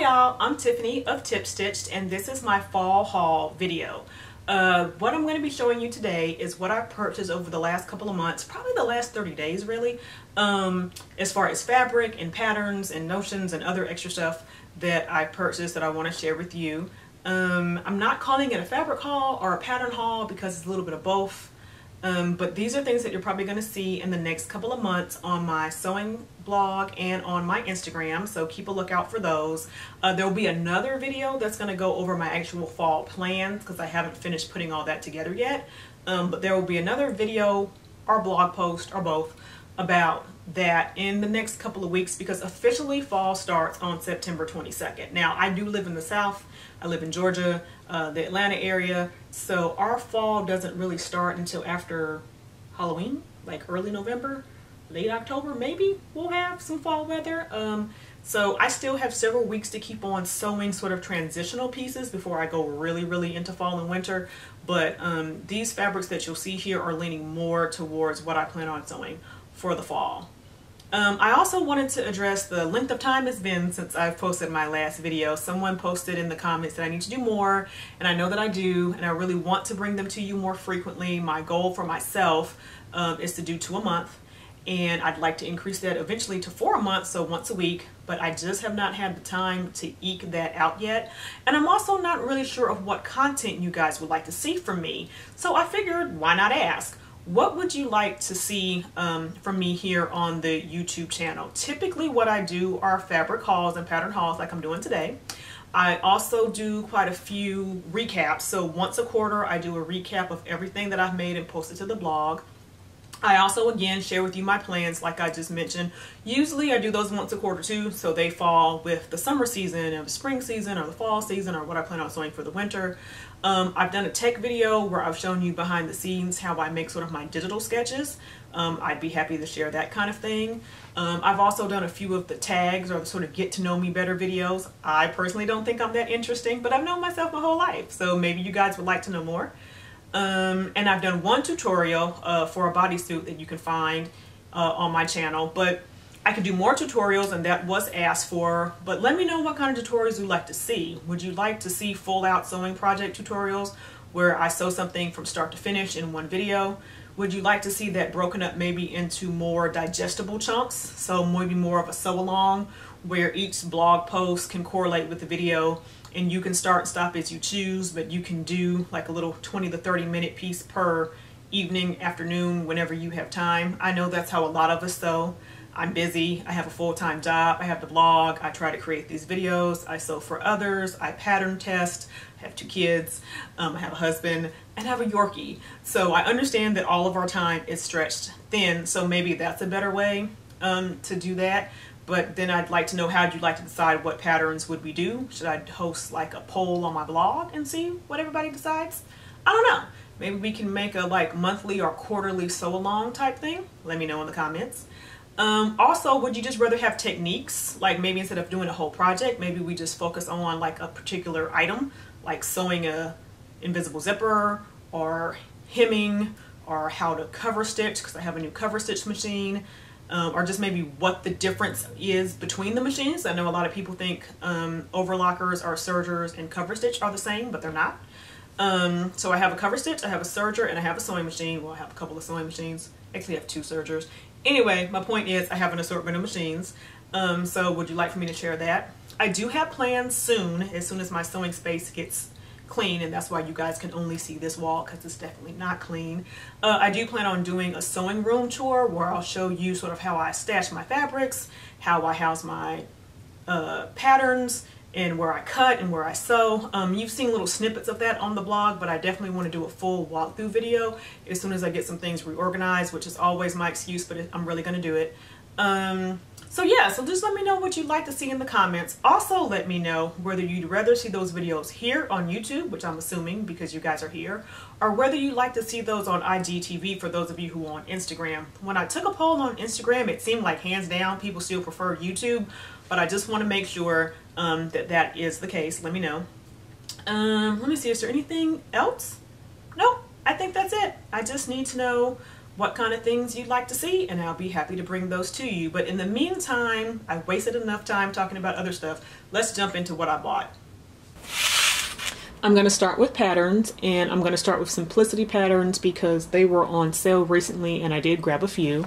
y'all, I'm Tiffany of Tip Stitched, and this is my fall haul video. What I'm going to be showing you today is what I purchased over the last couple of months, probably the last 30 days really, as far as fabric and patterns and notions and other extra stuff that I purchased that I want to share with you. I'm not calling it a fabric haul or a pattern haul because it's a little bit of both. But these are things that you're probably going to see in the next couple of months on my sewing blog and on my Instagram, so keep a lookout for those. There will be another video that's going to go over my actual fall plans because I haven't finished putting all that together yet. But there will be another video or blog post or both about that in the next couple of weeks because officially fall starts on September 22nd. Now, I do live in the South. I live in Georgia, the Atlanta area, so our fall doesn't really start until after Halloween, like early November, late October maybe we'll have some fall weather. So I still have several weeks to keep on sewing sort of transitional pieces before I go really into fall and winter. But these fabrics that you'll see here are leaning more towards what I plan on sewing for the fall. I also wanted to address the length of time it's been since I've posted my last video. Someone posted in the comments that I need to do more, and I know that I do, and I really want to bring them to you more frequently. My goal for myself is to do 2 a month, and I'd like to increase that eventually to 4 a month, so once a week, but I just have not had the time to eke that out yet. And I'm also not really sure of what content you guys would like to see from me, so I figured, why not ask? What would you like to see from me here on the YouTube channel? Typically what I do are fabric hauls and pattern hauls like I'm doing today. I also do quite a few recaps. So once a quarter I do a recap of everything that I've made and posted to the blog. I also again share with you my plans like I just mentioned. Usually I do those once a quarter too, so they fall with the summer season or the spring season or the fall season or what I plan on sewing for the winter. I've done a tech video where I've shown you behind the scenes how I make sort of my digital sketches. I'd be happy to share that kind of thing. I've also done a few of the tags or the sort of get to know me better videos. I personally don't think I'm that interesting, but I've known myself my whole life, so maybe you guys would like to know more. And I've done one tutorial for a bodysuit that you can find on my channel, but I could do more tutorials and that was asked for. But let me know what kind of tutorials you'd like to see. Would you like to see full out sewing project tutorials where I sew something from start to finish in one video? Would you like to see that broken up maybe into more digestible chunks, so maybe more of a sew along where each blog post can correlate with the video and you can start and stop as you choose, but you can do like a little 20 to 30 minute piece per evening, afternoon, whenever you have time. I know that's how a lot of us sew. I'm busy, I have a full-time job, I have the blog, I try to create these videos, I sew for others, I pattern test, I have 2 kids, I have a husband, and I have a Yorkie. So I understand that all of our time is stretched thin, so maybe that's a better way to do that. But then I'd like to know, how you'd like to decide what patterns would we do? Should I host like a poll on my blog and see what everybody decides? I don't know. Maybe we can make a like monthly or quarterly sew along type thing. Let me know in the comments. Also, would you just rather have techniques? Like maybe instead of doing a whole project, maybe we just focus on like a particular item, like sewing a invisible zipper or hemming or how to cover stitch, because I have a new cover stitch machine. Or just maybe what the difference is between the machines. I know a lot of people think overlockers or sergers and cover stitch are the same, but they're not. So I have a cover stitch, I have a serger, and I have a sewing machine. Well, I have a couple of sewing machines. Actually, I have 2 sergers. Anyway, my point is I have an assortment of machines. So would you like for me to share that? I do have plans soon as my sewing space gets clean, and that's why you guys can only see this wall because it's definitely not clean. I do plan on doing a sewing room tour where I'll show you sort of how I stash my fabrics, how I house my patterns, and where I cut and where I sew. You've seen little snippets of that on the blog, but I definitely want to do a full walkthrough video as soon as I get some things reorganized, which is always my excuse, but I'm really going to do it. So yeah, so just let me know what you'd like to see in the comments. Also let me know whether you'd rather see those videos here on YouTube, which I'm assuming because you guys are here, or whether you'd like to see those on IGTV for those of you who are on Instagram. When I took a poll on Instagram, it seemed like hands down people still prefer YouTube, but I just want to make sure that that is the case. Let me know. Let me see, is there anything else? Nope, I think that's it. I just need to know what kind of things you'd like to see, and I'll be happy to bring those to you. But in the meantime, I've wasted enough time talking about other stuff. Let's jump into what I bought. I'm going to start with patterns, and I'm going to start with Simplicity patterns because they were on sale recently and I did grab a few.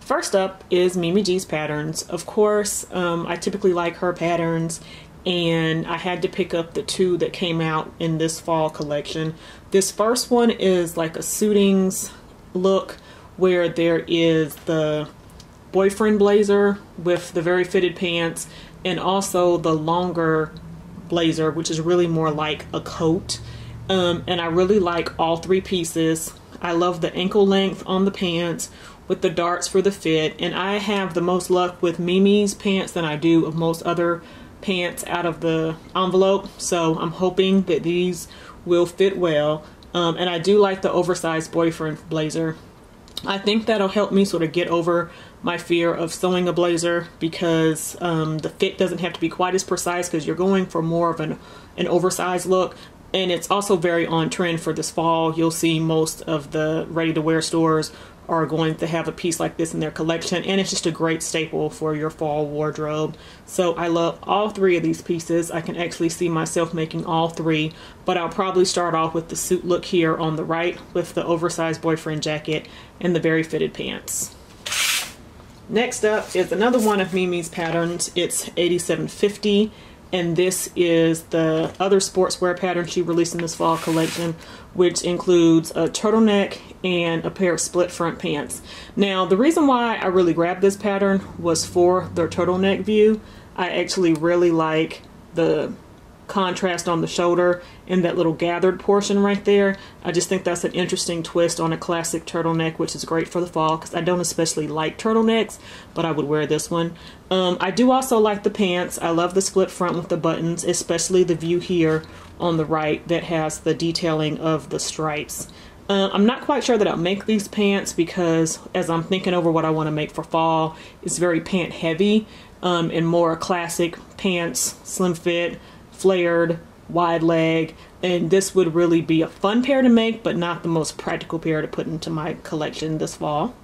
First up is Mimi G's patterns. Of course, I typically like her patterns, and I had to pick up the two that came out in this fall collection. This first one is like a suitings look where there is the boyfriend blazer with the very fitted pants and also the longer blazer, which is really more like a coat. And I really like all three pieces. I love the ankle length on the pants with the darts for the fit, and I have the most luck with Mimi's pants than I do of most other pants out of the envelope, so I'm hoping that these will fit well. And I do like the oversized boyfriend blazer. I think that'll help me sort of get over my fear of sewing a blazer because the fit doesn't have to be quite as precise because you're going for more of an oversized look. And it's also very on trend for this fall. You'll see most of the ready-to-wear stores are going to have a piece like this in their collection, and it's just a great staple for your fall wardrobe. So I love all three of these pieces. I can actually see myself making all three, but I'll probably start off with the suit look here on the right with the oversized boyfriend jacket and the very fitted pants. Next up is another one of Mimi's patterns. It's 8750. And this is the other sportswear pattern she released in this fall collection, which includes a turtleneck and a pair of split front pants. Now, the reason why I really grabbed this pattern was for their turtleneck view. I actually really like the contrast on the shoulder and that little gathered portion right there. I just think that's an interesting twist on a classic turtleneck, which is great for the fall because I don't especially like turtlenecks, but I would wear this one. I do also like the pants. I love the split front with the buttons, especially the view here on the right that has the detailing of the stripes. I'm not quite sure that I'll make these pants because as I'm thinking over what I want to make for fall, it's very pant heavy and more classic pants, slim fit, flared, wide leg, and this would really be a fun pair to make, but not the most practical pair to put into my collection this fall.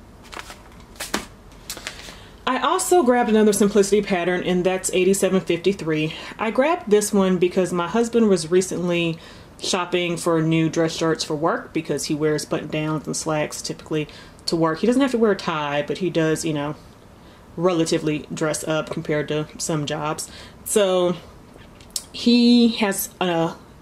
I also grabbed another Simplicity pattern, and that's 8753. I grabbed this one because my husband was recently shopping for new dress shirts for work because he wears button downs and slacks typically to work. He doesn't have to wear a tie, but he does, you know, relatively dress up compared to some jobs. So he has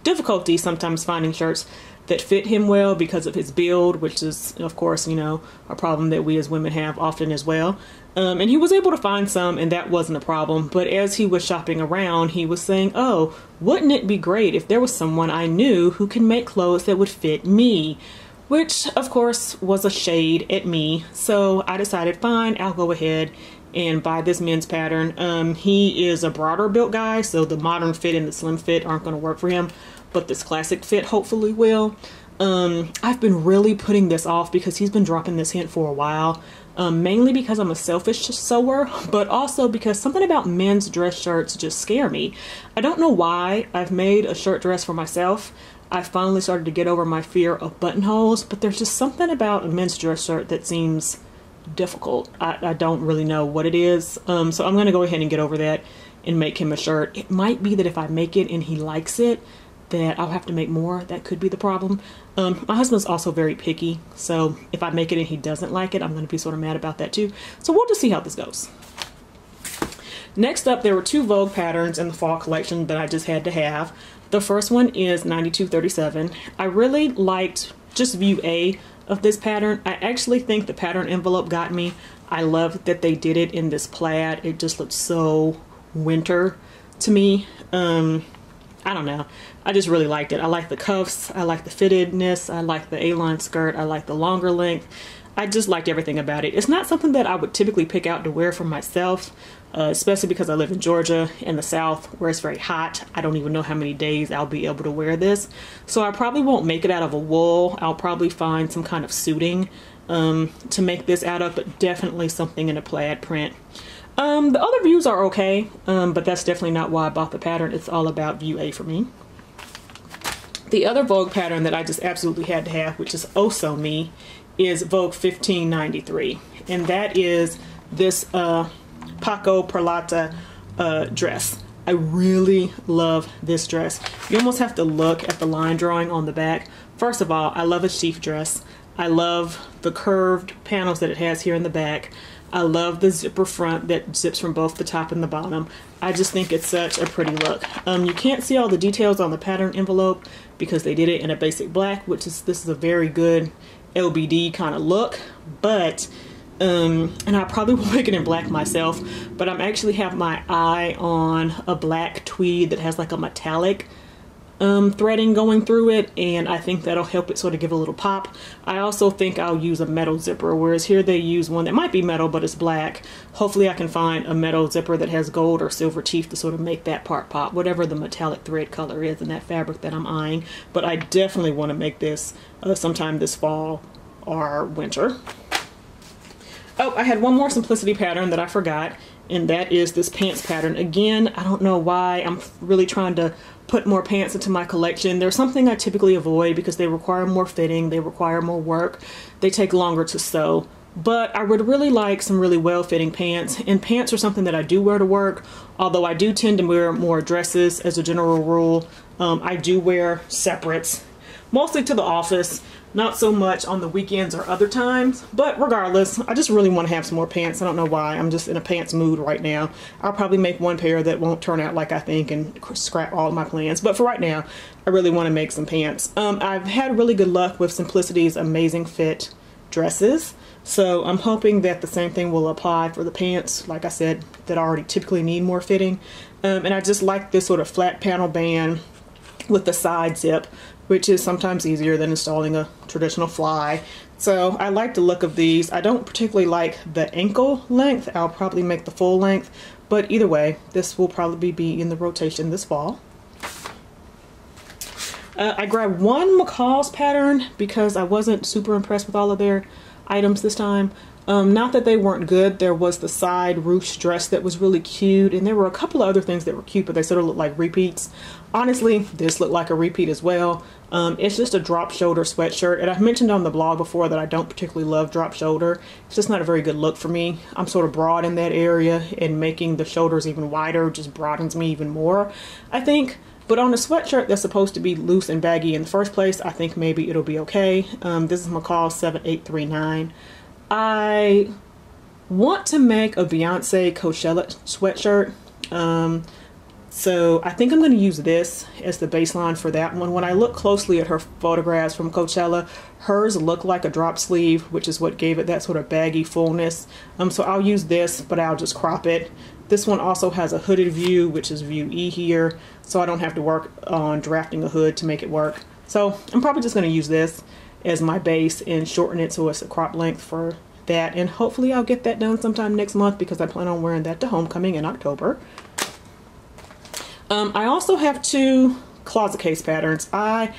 difficulty sometimes finding shirts that fit him well because of his build, which is, of course, you know, a problem that we as women have often as well. And he was able to find some, and that wasn't a problem. But as he was shopping around, he was saying, oh, wouldn't it be great if there was someone I knew who can make clothes that would fit me? Which, of course, was a shade at me. So I decided, fine, I'll go ahead and buy this men's pattern. He is a broader built guy, so the modern fit and the slim fit aren't going to work for him, but this classic fit hopefully will. I've been really putting this off because he's been dropping this hint for a while, mainly because I'm a selfish sewer, but also because something about men's dress shirts just scare me. I don't know why. I've made a shirt dress for myself. I finally started to get over my fear of buttonholes, but there's just something about a men's dress shirt that seems difficult. I don't really know what it is, so I'm going to go ahead and get over that and make him a shirt. It might be that if I make it and he likes it, that I'll have to make more. That could be the problem. My husband's also very picky, so if I make it and he doesn't like it, I'm going to be sort of mad about that too. So we'll just see how this goes. Next up, there were two Vogue patterns in the fall collection that I just had to have. The first one is 9237. I really liked just view A of this pattern. I actually think the pattern envelope got me. I love that they did it in this plaid. It just looked so winter to me. I don't know. I just really liked it. I like the cuffs. I like the fittedness. I like the A-line skirt. I like the longer length. I just liked everything about it. It's not something that I would typically pick out to wear for myself, especially because I live in Georgia in the South where it's very hot. I don't even know how many days I'll be able to wear this. So I probably won't make it out of a wool. I'll probably find some kind of suiting to make this out of, but definitely something in a plaid print. The other views are okay, but that's definitely not why I bought the pattern. It's all about view A for me. The other Vogue pattern that I just absolutely had to have, which is oh so me, is Vogue 1593, and that is this Paco Perlata dress. I really love this dress. You almost have to look at the line drawing on the back. First of all, I love a sheath dress. I love the curved panels that it has here in the back. I love the zipper front that zips from both the top and the bottom. I just think it's such a pretty look. You can't see all the details on the pattern envelope because they did it in a basic black, which is, this is a very good LBD kind of look, but and I probably will make it in black myself, but I'm actually have my eye on a black tweed that has like a metallic threading going through it, and I think that'll help it sort of give a little pop. I also think I'll use a metal zipper, whereas here they use one that might be metal but it's black. Hopefully I can find a metal zipper that has gold or silver teeth to sort of make that part pop, whatever the metallic thread color is in that fabric that I'm eyeing. But I definitely want to make this sometime this fall or winter. Oh, I had one more simplicity pattern that I forgot, and that is this pants pattern. Again, I don't know why I'm really trying to put more pants into my collection. They're something I typically avoid because they require more fitting, they require more work, they take longer to sew. But I would really like some really well-fitting pants, and pants are something that I do wear to work, although I do tend to wear more dresses as a general rule. I do wear separates, mostly to the office, not so much on the weekends or other times, but regardless, I just really want to have some more pants. I don't know why, I'm just in a pants mood right now. I'll probably make one pair that won't turn out like I think and scrap all of my plans, but for right now, I really want to make some pants. I've had really good luck with Simplicity's Amazing Fit dresses, so I'm hoping that the same thing will apply for the pants, like I said, that already typically need more fitting. And I just like this sort of flat panel band with the side zip, which is sometimes easier than installing a traditional fly. So I like the look of these. I don't particularly like the ankle length. I'll probably make the full length, but either way, this will probably be in the rotation this fall. I grabbed one McCall's pattern because I wasn't super impressed with all of their items this time. Not that they weren't good. There was the side ruche dress that was really cute, and there were a couple of other things that were cute, but they sort of looked like repeats. Honestly, this looked like a repeat as well. It's just a drop shoulder sweatshirt, and I've mentioned on the blog before that I don't particularly love drop shoulder. It's just not a very good look for me. I'm sort of broad in that area, and making the shoulders even wider just broadens me even more, I think. But on a sweatshirt that's supposed to be loose and baggy in the first place, I think maybe it'll be okay. This is McCall 7839. I want to make a Beyonce Coachella sweatshirt. So I think I'm going to use this as the baseline for that one. When I look closely at her photographs from Coachella, hers look like a drop sleeve, which is what gave it that sort of baggy fullness. So I'll use this, but I'll just crop it. This one also has a hooded view, which is view E here, so I don't have to work on drafting a hood to make it work. So I'm probably just going to use this as my base and shorten it so it's a crop length for that. And hopefully I'll get that done sometime next month because I plan on wearing that to homecoming in October. I also have two closet case patterns. I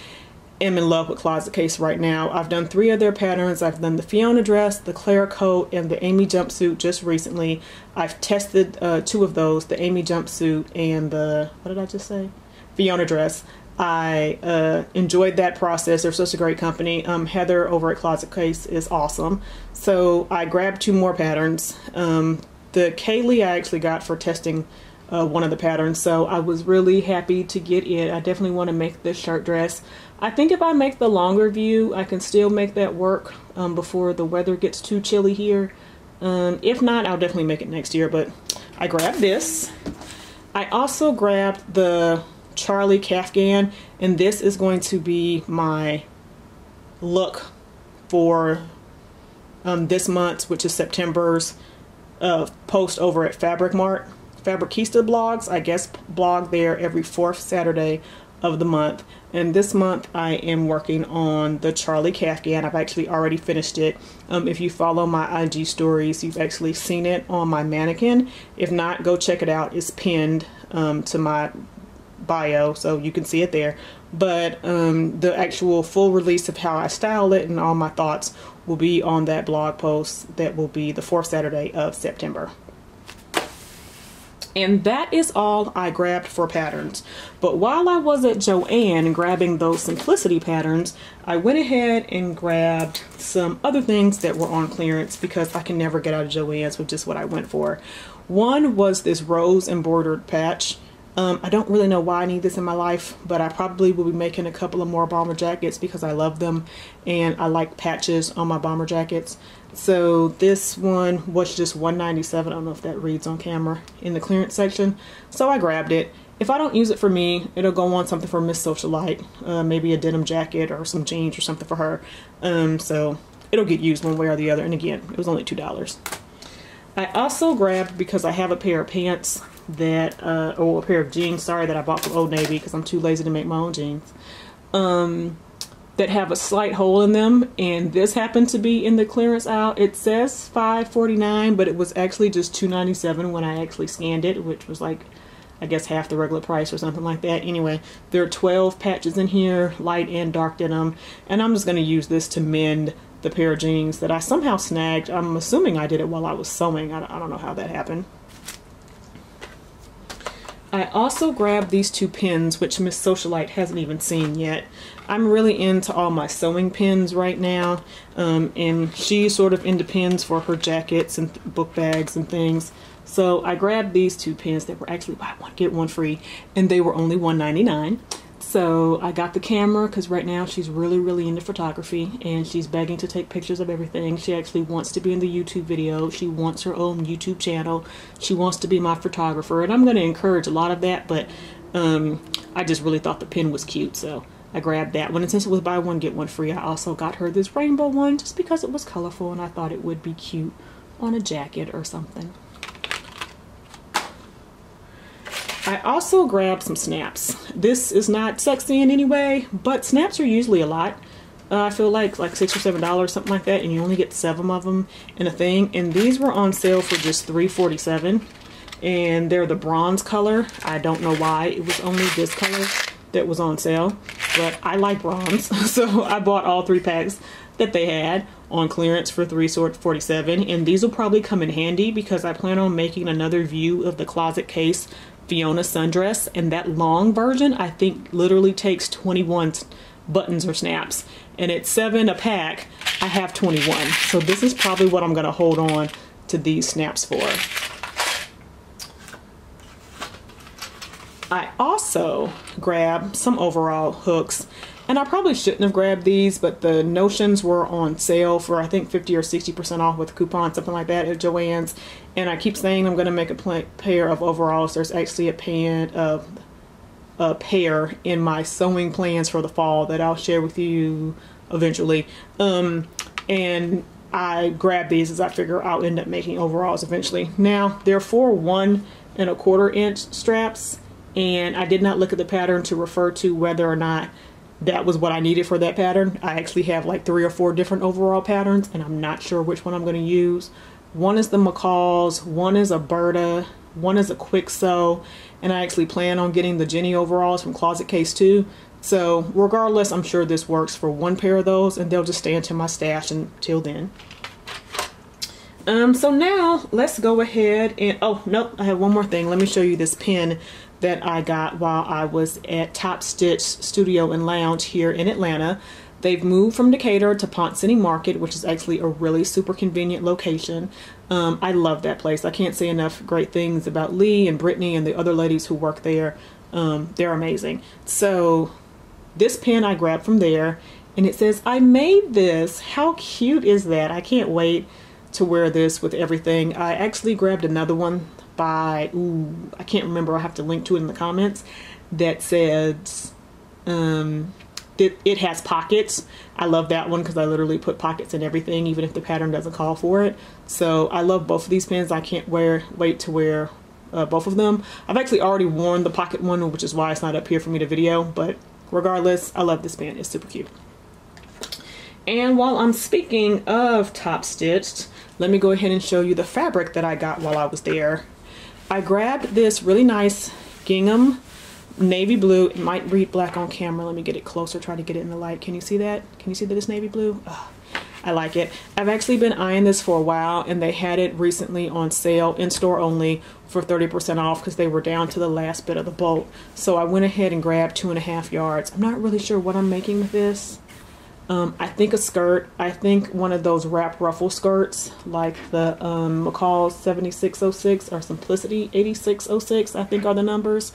am in love with closet case right now. I've done 3 of their patterns. I've done the Fiona dress, the Claire coat, and the Amy jumpsuit just recently. I've tested 2 of those, the Amy jumpsuit and the, what did I just say? Fiona dress. I enjoyed that process. They're such a great company. Heather over at Closet Case is awesome. So I grabbed 2 more patterns. The Kaylee I actually got for testing one of the patterns, so I was really happy to get it. I definitely want to make this shirt dress. I think if I make the longer view, I can still make that work before the weather gets too chilly here. If not, I'll definitely make it next year, but I grabbed this. I also grabbed the Charlie Kafgan, and this is going to be my look for this month, which is September's post over at Fabric Mart. Fabricista blogs, I guess, blog there every 4th Saturday of the month. And this month I am working on the Charlie Kafgan. I've actually already finished it. If you follow my IG stories, you've actually seen it on my mannequin. If not, go check it out. It's pinned to my bio, so you can see it there. But the actual full release of how I style it and all my thoughts will be on that blog post that will be the 4th Saturday of September. And that is all I grabbed for patterns. But while I was at Joann grabbing those simplicity patterns, I went ahead and grabbed some other things that were on clearance because I can never get out of Joann's with just what I went for. One was this rose embroidered patch. I don't really know why I need this in my life, but I probably will be making a couple of more bomber jackets because I love them and I like patches on my bomber jackets. So this one was just $197. I don't know if that reads on camera in the clearance section. So I grabbed it. If I don't use it for me, it'll go on something for Miss Socialite, maybe a denim jacket or some jeans or something for her. So it'll get used one way or the other. And again, it was only $2. I also grabbed, because I have a pair of pants that, or a pair of jeans, sorry, that I bought from Old Navy because I'm too lazy to make my own jeans, that have a slight hole in them, and this happened to be in the clearance aisle. It says $5.49, but it was actually just $2.97 when I actually scanned it, which was like, I guess, half the regular price or something like that. Anyway, there are 12 patches in here, light and dark denim, and I'm just going to use this to mend the pair of jeans that I somehow snagged. I'm assuming I did it while I was sewing. I don't know how that happened. I also grabbed these two pins, which Miss Socialite hasn't even seen yet. I'm really into all my sewing pins right now, and she's sort of into pins for her jackets and book bags and things. So I grabbed these two pins that were actually buy one get one free, and they were only $1.99. So I got the camera because right now she's really into photography and she's begging to take pictures of everything. She actually wants to be in the YouTube video. She wants her own YouTube channel. She wants to be my photographer, and I'm going to encourage a lot of that, but I just really thought the pin was cute, so I grabbed that one. And since it was buy one get one free, I also got her this rainbow one just because it was colorful and I thought it would be cute on a jacket or something. I also grabbed some snaps. This is not sexy in any way, but snaps are usually a lot. I feel like $6 or $7, something like that, and you only get 7 of them in a thing. And these were on sale for just $3.47, and they're the bronze color. I don't know why it was only this color that was on sale, but I like bronze, so I bought all 3 packs that they had on clearance for $3.47. And these will probably come in handy because I plan on making another view of the closet case Fiona sundress, and that long version I think literally takes 21 buttons or snaps, and it's 7 a pack. I have 21, so this is probably what I'm going to hold on to these snaps for. I also grabbed some overall hooks, and I probably shouldn't have grabbed these, but the notions were on sale for I think 50 or 60% off with a coupon, something like that, at Joann's. And I keep saying I'm going to make a pair of overalls. There's actually a pair in my sewing plans for the fall that I'll share with you eventually. And I grabbed these as I figure I'll end up making overalls eventually. Now, they're for 1 1/4 inch straps, and I did not look at the pattern to refer to whether or not that was what I needed for that pattern. I actually have like 3 or 4 different overall patterns, and I'm not sure which one I'm going to use. One is the McCall's, one is a Berta, one is a Quick Sew, and I actually plan on getting the Jenny overalls from Closet Case too. So regardless, I'm sure this works for 1 pair of those, and they'll just stay into my stash until then. So now let's go ahead and, oh nope, I have one more thing. Let me show you this pin that I got while I was at Top Stitch Studio and Lounge here in Atlanta. They've moved from Decatur to Pont City Market, which is actually a really super convenient location. I love that place. I can't say enough great things about Lee and Brittany and the other ladies who work there. They're amazing. So this pin I grabbed from there, and it says, "I made this." How cute is that? I can't wait to wear this with everything. I actually grabbed another one by, I can't remember, I'll have to link to it in the comments, that says, it has pockets. I love that one because I literally put pockets in everything, even if the pattern doesn't call for it. So I love both of these pins. I can't wait to wear both of them. I've actually already worn the pocket one, which is why it's not up here for me to video, but regardless, I love this pin. It's super cute. And while I'm speaking of Top Stitched, let me go ahead and show you the fabric that I got while I was there. I grabbed this really nice gingham navy blue. It might read black on camera. Let me get it closer, try to get it in the light. Can you see that? Can you see that it's navy blue? I like it. I've actually been eyeing this for a while, and they had it recently on sale in store only for 30% off because they were down to the last bit of the bolt. So I went ahead and grabbed 2.5 yards. I'm not really sure what I'm making with this. I think a skirt. I think one of those wrap ruffle skirts like the McCall 7606 or Simplicity 8606, I think are the numbers.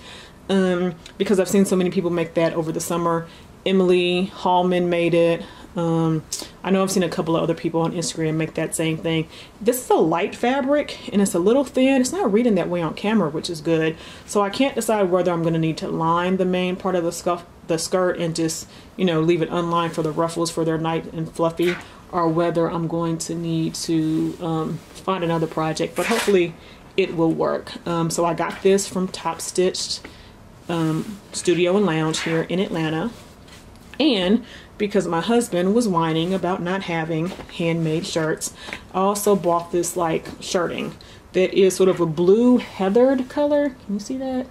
Because I've seen so many people make that over the summer. Emily Hallman made it. I know I've seen a couple of other people on Instagram make that same thing. This is a light fabric and it's a little thin. It's not reading that way on camera, which is good. So I can't decide whether I'm going to need to line the main part of the skirt and just, you know, leave it unlined for the ruffles for their nice and fluffy, or whether I'm going to need to find another project, but hopefully it will work. So I got this from Top Stitched Studio and Lounge here in Atlanta. And because my husband was whining about not having handmade shirts, I also bought this like shirting that is sort of a blue heathered color. Can you see that?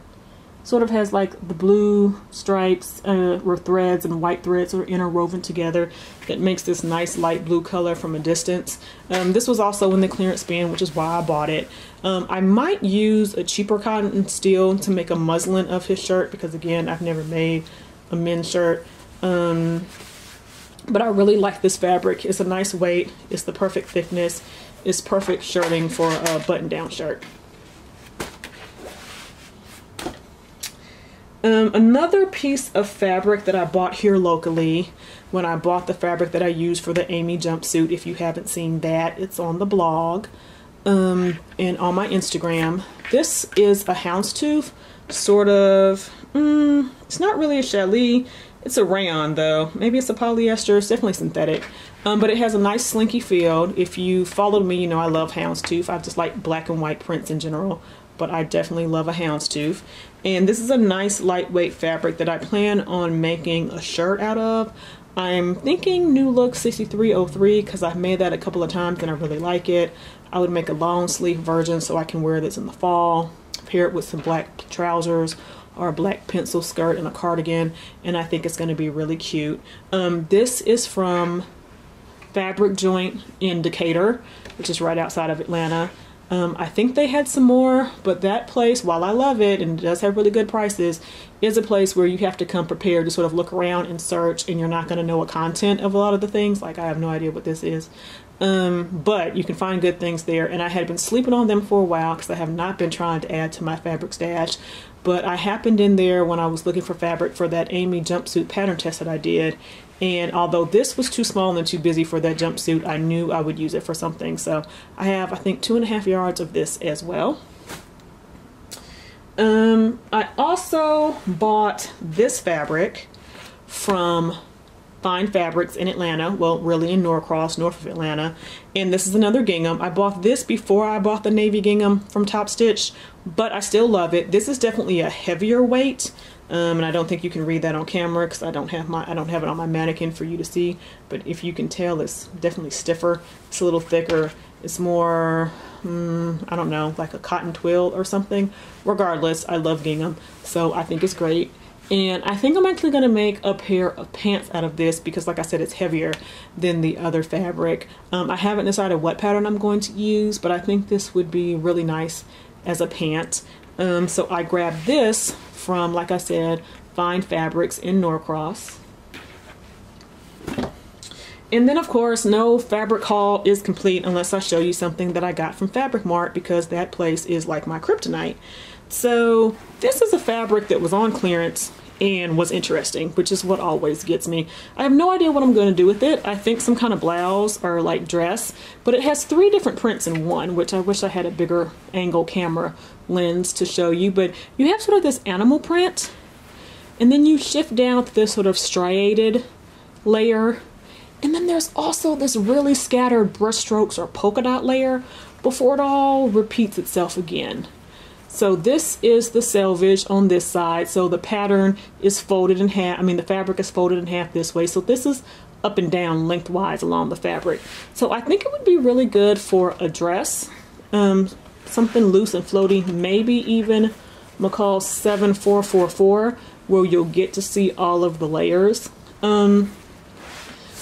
Sort of has like the blue stripes or threads and white threads are interwoven together that makes this nice light blue color from a distance. This was also in the clearance bin, which is why I bought it. I might use a cheaper cotton steel to make a muslin of his shirt because, again, I've never made a men's shirt. But I really like this fabric. It's a nice weight. It's the perfect thickness. It's perfect shirting for a button-down shirt. Another piece of fabric that I bought here locally when I bought the fabric that I used for the Amy jumpsuit. If you haven't seen that, it's on the blog and on my Instagram. This is a houndstooth, sort of, it's not really a challis. It's a rayon though. Maybe it's a polyester. It's definitely synthetic. But it has a nice slinky feel. If you followed me, you know I love houndstooth. I just like black and white prints in general, but I definitely love a houndstooth. And this is a nice lightweight fabric that I plan on making a shirt out of. I'm thinking New Look 6303 because I've made that a couple of times and I really like it. I would make a long sleeve version so I can wear this in the fall, pair it with some black trousers or a black pencil skirt and a cardigan, and I think it's going to be really cute. This is from Fabric Joint in Decatur, which is right outside of Atlanta. I think they had some more, but that place, while I love it and it does have really good prices, is a place where you have to come prepared to sort of look around and search, and you're not going to know a content of a lot of the things. Like, I have no idea what this is. But you can find good things there, and I had been sleeping on them for a while because I have not been trying to add to my fabric stash. But I happened in there when I was looking for fabric for that Amy jumpsuit pattern test that I did. And although this was too small and too busy for that jumpsuit, I knew I would use it for something. So I have, I think, 2.5 yards of this as well. I also bought this fabric from Fine Fabrics in Atlanta, well, really in Norcross, north of Atlanta, and this is another gingham. I bought this before I bought the navy gingham from Top Stitch, but I still love it. This is definitely a heavier weight, and I don't think you can read that on camera because I don't have it on my mannequin for you to see, but if you can tell, it's definitely stiffer. It's a little thicker. It's more, I don't know, like a cotton twill or something. Regardless, I love gingham, so I think it's great. And I think I'm actually going to make a pair of pants out of this because, like I said, it's heavier than the other fabric. I haven't decided what pattern I'm going to use, but I think this would be really nice as a pant. So I grabbed this from, like I said, Fine Fabrics in Norcross. And then, of course, no fabric haul is complete unless I show you something that I got from Fabric Mart, because that place is like my kryptonite. So this is a fabric that was on clearance and was interesting, which is what always gets me. I have no idea what I'm going to do with it. I think some kind of blouse or like dress, but it has 3 different prints in one, which I wish I had a bigger angle camera lens to show you. But you have sort of this animal print, and then you shift down to this sort of striated layer, and then there's also this really scattered brushstrokes or polka dot layer before it all repeats itself again. So this is the selvage on this side. So the pattern is folded in half. I mean, the fabric is folded in half this way. So this is up and down lengthwise along the fabric. So I think it would be really good for a dress, something loose and floaty, maybe even McCall 7444, where you'll get to see all of the layers.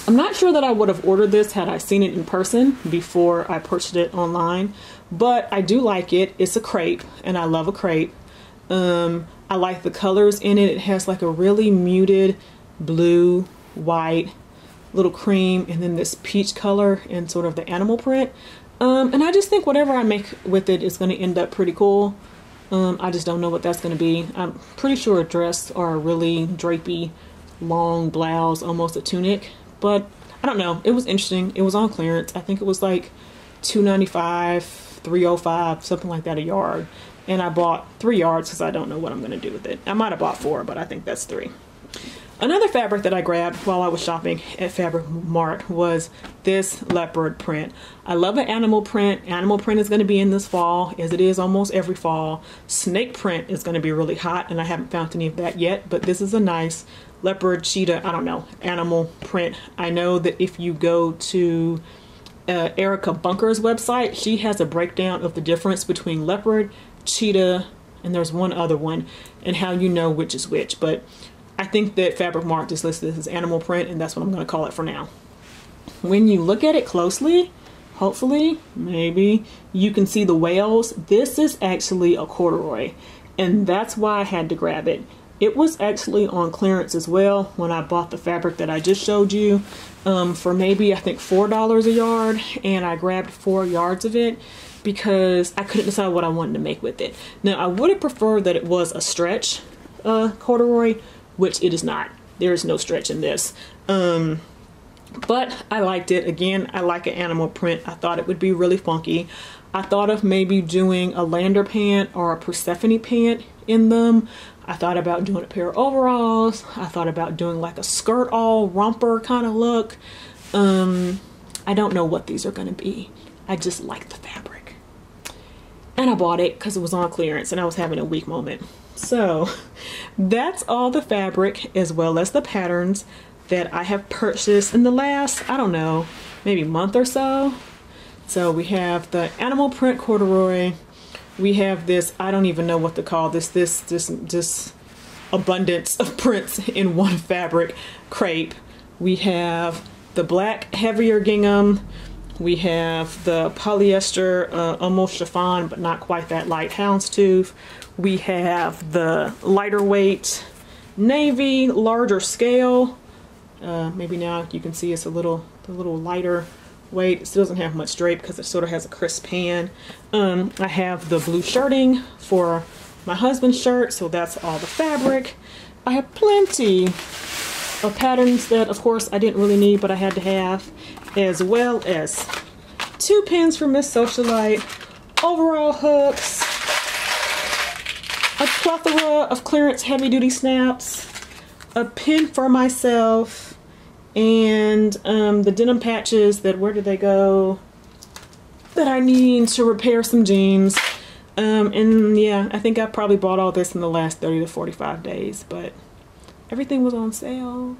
I'm not sure that I would have ordered this had I seen it in person before I purchased it online, but I do like it. It's a crepe, and I love a crepe. I like the colors in it. It has like a really muted blue, white, little cream, and then this peach color and sort of the animal print. And I just think whatever I make with it is going to end up pretty cool. I just don't know what that's going to be. I'm pretty sure a dress or a really drapey, long blouse, almost a tunic. But I don't know. It was interesting. It was on clearance. I think it was like $2.95, $3.05, something like that a yard. And I bought 3 yards because I don't know what I'm going to do with it. I might have bought 4, but I think that's 3. Another fabric that I grabbed while I was shopping at Fabric Mart was this leopard print. I love an animal print. Animal print is going to be in this fall, as it is almost every fall. Snake print is going to be really hot, and I haven't found any of that yet, but this is a nice leopard, cheetah, I don't know, animal print. I know that if you go to Erica Bunker's website, she has a breakdown of the difference between leopard, cheetah, and there's one other one, and how you know which is which. But I think that Fabric Mart just listed this as animal print, and that's what I'm going to call it for now. When you look at it closely, hopefully, maybe, you can see the whales. This is actually a corduroy, and that's why I had to grab it. It was actually on clearance as well when I bought the fabric that I just showed you for maybe, I think, $4 a yard, and I grabbed 4 yards of it because I couldn't decide what I wanted to make with it. Now, I would have preferred that it was a stretch corduroy, which it is not. There is no stretch in this. But I liked it. Again, I like an animal print. I thought it would be really funky. I thought of maybe doing a Lander pant or a Persephone pant in them. I thought about doing a pair of overalls. I thought about doing like a skirt all romper kind of look. I don't know what these are going to be. I just like the fabric. And I bought it because it was on clearance and I was having a weak moment. So that's all the fabric as well as the patterns that I have purchased in the last, I don't know, maybe month or so. So we have the animal print corduroy. We have this, I don't even know what to call this, this abundance of prints in one fabric crepe. We have the black heavier gingham. We have the polyester, almost chiffon, but not quite that light houndstooth. We have the lighter weight navy, larger scale. Maybe now you can see it's a little lighter weight. It still doesn't have much drape because it sort of has a crisp pan. I have the blue shirting for my husband's shirt, so that's all the fabric. I have plenty of patterns that, of course, I didn't really need, but I had to have, as well as 2 pins for Miss Socialite, overall hooks, a plethora of clearance heavy-duty snaps, a pin for myself, and the denim patches that, where did they go, that I need to repair some jeans. And yeah, I think I probably bought all this in the last 30 to 45 days, but everything was on sale.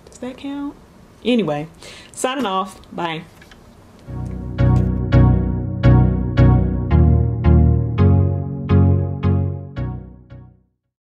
Does that count? Anyway, signing off. Bye.